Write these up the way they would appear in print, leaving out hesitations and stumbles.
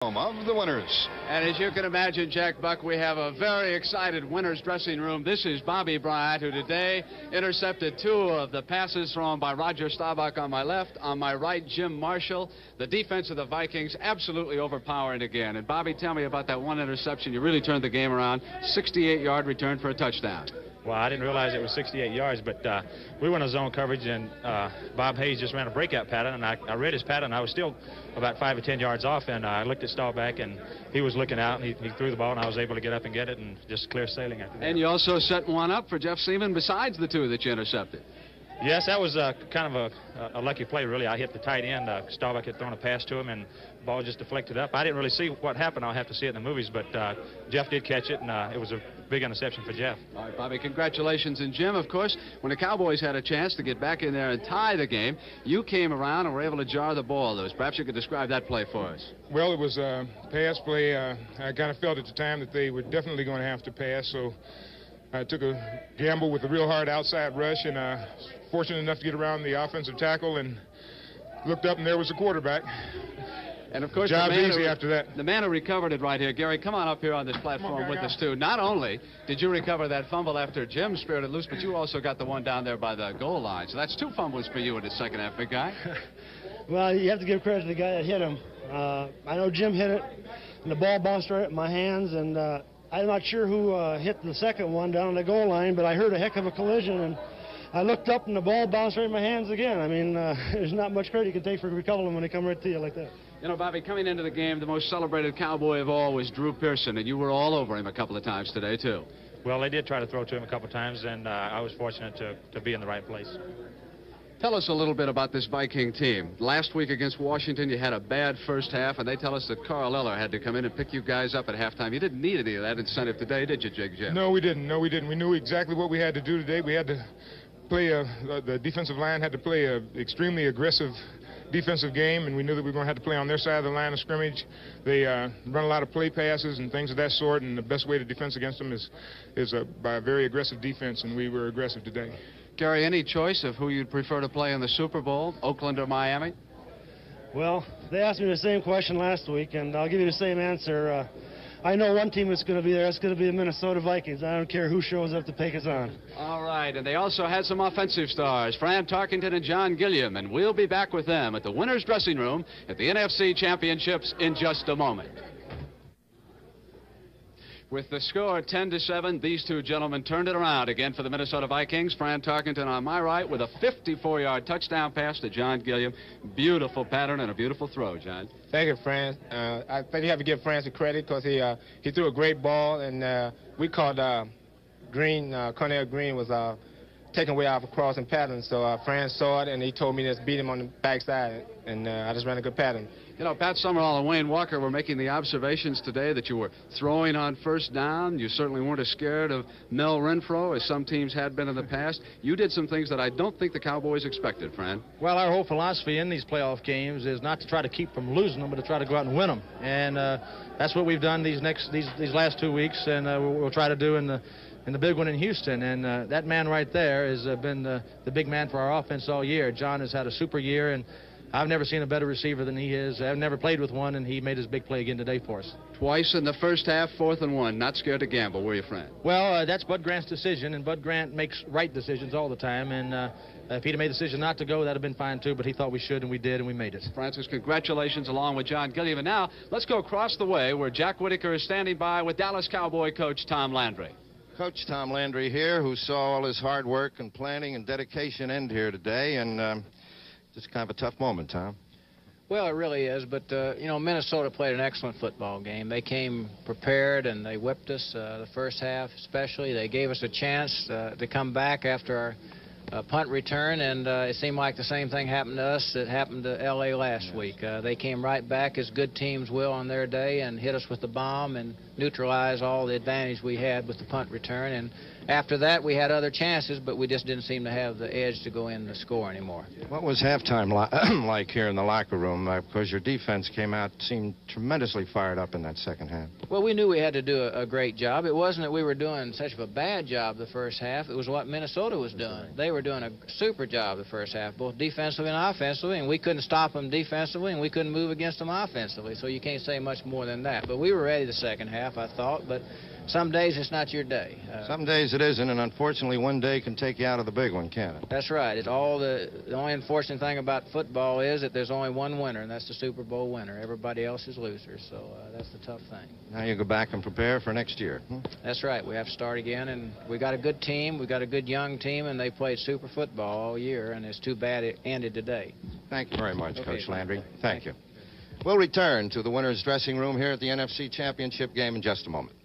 Of the winners. And as you can imagine, Jack Buck, we have a very excited winners dressing room. This is Bobby Bryant, who today intercepted 2 of the passes thrown by Roger Staubach on my left. On my right, Jim Marshall. The defense of the Vikings absolutely overpowering again. And Bobby, tell me about that one interception. You really turned the game around. 68-yard return for a touchdown. Well, I didn't realize it was 68 yards, but we went on zone coverage, and Bob Hayes just ran a breakout pattern, and I read his pattern. I was still about 5 or 10 yards off, and I looked at Staubach, and he was looking out, and he threw the ball, and I was able to get up and get it, and just clear sailing after that. And you also set one up for Jeff Seaman besides the 2 that you intercepted. Yes, that was kind of a lucky play, really. I hit the tight end. Staubach had thrown a pass to him, and the ball just deflected up. I didn't really see what happened. I'll have to see it in the movies, but Jeff did catch it, and it was a big interception for Jeff. All right, Bobby, congratulations. And Jim, of course, when the Cowboys had a chance to get back in there and tie the game, you came around and were able to jar the ball loose. Perhaps you could describe that play for us. Well, it was a pass play. I kind of felt at the time that they were definitely going to have to pass, so I took a gamble with a real hard outside rush, and fortunate enough to get around the offensive tackle and looked up, and there was the quarterback. And, of course, job's easy after that. The man who recovered it right here, Gary, come on up here on this platform with us, too. Not only did you recover that fumble after Jim spared it loose, but you also got the one down there by the goal line. So that's 2 fumbles for you in the second half, big guy. Well, you have to give credit to the guy that hit him. I know Jim hit it, and the ball bounced right at my hands, and I'm not sure who hit the second one down the goal line, but I heard a heck of a collision, and I looked up, and the ball bounced right in my hands again. I mean, there's not much credit you can take for recovering them when they come right to you like that. You know, Bobby, coming into the game, the most celebrated Cowboy of all was Drew Pearson, and you were all over him a couple of times today, too. Well, they did try to throw to him a couple of times, and I was fortunate to be in the right place. Tell us a little bit about this Viking team. Last week against Washington, you had a bad first half, and they tell us that Carl Eller had to come in and pick you guys up at halftime. You didn't need any of that incentive today, did you, Jim? No, we didn't. No, we didn't. We knew exactly what we had to do today. We had to play the defensive line had to play an extremely aggressive defensive game, and we knew that we were going to have to play on their side of the line of scrimmage. They run a lot of play passes and things of that sort, and the best way to defend against them is by a very aggressive defense, and we were aggressive today. Gary, any choice of who you'd prefer to play in the Super Bowl, Oakland or Miami? Well, they asked me the same question last week, and I'll give you the same answer. I know one team that's going to be there. It's going to be the Minnesota Vikings. I don't care who shows up to take us on. All right, and they also had some offensive stars, Fran, Tarkenton, and John Gilliam, and we'll be back with them at the winners' dressing room at the NFC Championships in just a moment. With the score 10-7, these 2 gentlemen turned it around again for the Minnesota Vikings. Fran Tarkenton on my right with a 54-yard touchdown pass to John Gilliam. Beautiful pattern and a beautiful throw, John. Thank you, Fran. I think you have to give Fran some credit because he threw a great ball, and we called Cornell Green was taking away off a crossing pattern. So Fran saw it, and he told me to just beat him on the backside, and I just ran a good pattern. You know, Pat Summerall and Wayne Walker were making the observations today that you were throwing on first down. You certainly weren't as scared of Mel Renfro as some teams had been in the past. You did some things that I don't think the Cowboys expected, Fran. Well, our whole philosophy in these playoff games is not to try to keep from losing them, but to try to go out and win them. And that's what we've done these last 2 weeks, and we'll try to do in the big one in Houston. And that man right there has been the big man for our offense all year. John has had a super year, and I've never seen a better receiver than he is. I've never played with one, and he made his big play again today for us. Twice in the first half, 4th and 1. Not scared to gamble, were you, Fran? Well, that's Bud Grant's decision, and Bud Grant makes right decisions all the time. And if he'd have made the decision not to go, that would have been fine, too. But he thought we should, and we did, and we made it. Francis, congratulations along with John Gilliam. And now, let's go across the way where Jack Whitaker is standing by with Dallas Cowboy coach Tom Landry. Coach Tom Landry here, who saw all his hard work and planning and dedication end here today, and just kind of a tough moment, Tom. Well, it really is, but, you know, Minnesota played an excellent football game. They came prepared, and they whipped us the first half especially. They gave us a chance to come back after our punt return, and it seemed like the same thing happened to us that happened to L.A. last week. They came right back, as good teams will on their day, and hit us with the bomb and neutralize all the advantage we had with the punt return. And after that, we had other chances, but we just didn't seem to have the edge to go in and score anymore. What was halftime like here in the locker room? Because your defense came out, seemed tremendously fired up in that second half. Well, we knew we had to do a great job. It wasn't that we were doing such of a bad job the first half. It was what Minnesota was doing. They were doing a super job the first half, both defensively and offensively, and we couldn't stop them defensively, and we couldn't move against them offensively, so you can't say much more than that. But we were ready the second half, I thought, but some days it's not your day. Some days it isn't, and unfortunately one day can take you out of the big one, can't it? That's right. The only unfortunate thing about football is that there's only one winner, and that's the Super Bowl winner. Everybody else is losers, so that's the tough thing. Now you go back and prepare for next year. That's right. We have to start again, and we got a good team. We got a good young team, and they played super football all year, and it's too bad it ended today. Thank you very much, Okay, Coach Landry. Thank you. We'll return to the winner's dressing room here at the NFC Championship game in just a moment.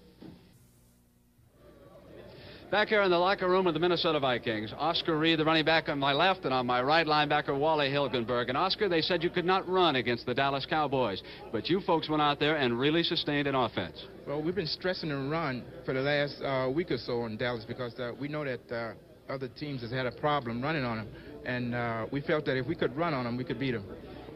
Back here in the locker room of the Minnesota Vikings, Oscar Reed, the running back on my left, and on my right, linebacker Wally Hilgenberg. And Oscar, they said you could not run against the Dallas Cowboys, but you folks went out there and really sustained an offense. Well, we've been stressing the run for the last week or so in Dallas because we know that other teams has had a problem running on them, and we felt that if we could run on them, we could beat them.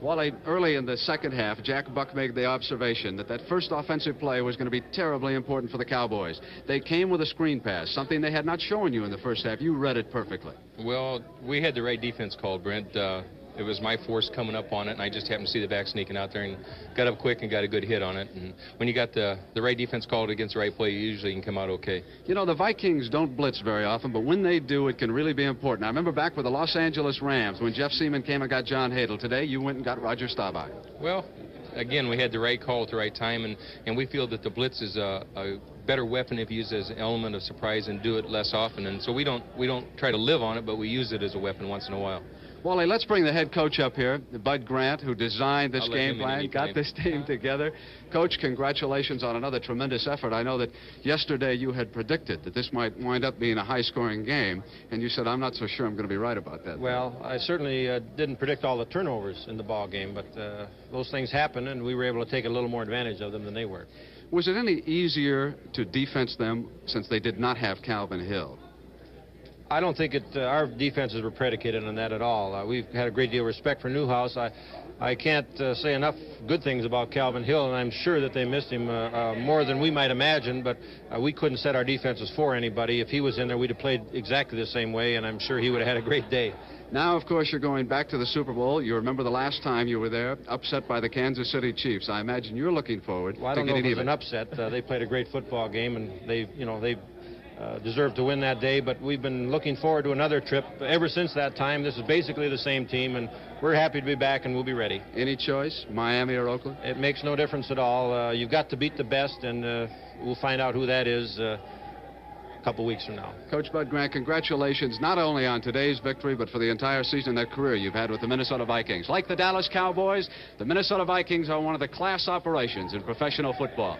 Wally, early in the second half, Jack Buck made the observation that first offensive play was going to be terribly important for the Cowboys. They came with a screen pass, something they had not shown you in the first half. You read it perfectly. Well, we had the right defense called, Brent. It was my force coming up on it, and I just happened to see the back sneaking out there and got up quick and got a good hit on it. And when you got the right defense called against the right play, you usually can come out okay. You know, the Vikings don't blitz very often, but when they do, it can really be important. I remember back with the Los Angeles Rams when Jeff Seaman came and got John Hadle. Today, you went and got Roger Staubach. Well, again, we had the right call at the right time, and we feel that the blitz is a better weapon if used as an element of surprise and do it less often. And so we don't try to live on it, but we use it as a weapon once in a while. Wally, let's bring the head coach up here, Bud Grant, who designed this game plan, got this team together. Coach, congratulations on another tremendous effort. I know that yesterday you had predicted that this might wind up being a high-scoring game, and you said, I'm not so sure I'm going to be right about that. Well, I certainly didn't predict all the turnovers in the ball game, but those things happen, and we were able to take a little more advantage of them than they were. Was it any easier to defense them since they did not have Calvin Hill? I don't think our defenses were predicated on that at all. We've had a great deal of respect for Newhouse. I can't say enough good things about Calvin Hill, and I'm sure that they missed him more than we might imagine, but we couldn't set our defenses for anybody. If he was in there, we'd have played exactly the same way, and I'm sure he would have had a great day. Now, of course, you're going back to the Super Bowl. You remember the last time you were there, upset by the Kansas City Chiefs. I imagine you're looking forward to getting even. Well, I don't know if it was an upset. They played a great football game, and they deserved to win that day, but we've been looking forward to another trip ever since that time. This is basically the same team, and we're happy to be back, and we'll be ready. Any choice, Miami or Oakland? It makes no difference at all. You've got to beat the best, and we'll find out who that is a couple weeks from now. Coach Bud Grant, congratulations not only on today's victory, but for the entire season and career you've had with the Minnesota Vikings. Like the Dallas Cowboys, the Minnesota Vikings are one of the class operations in professional football.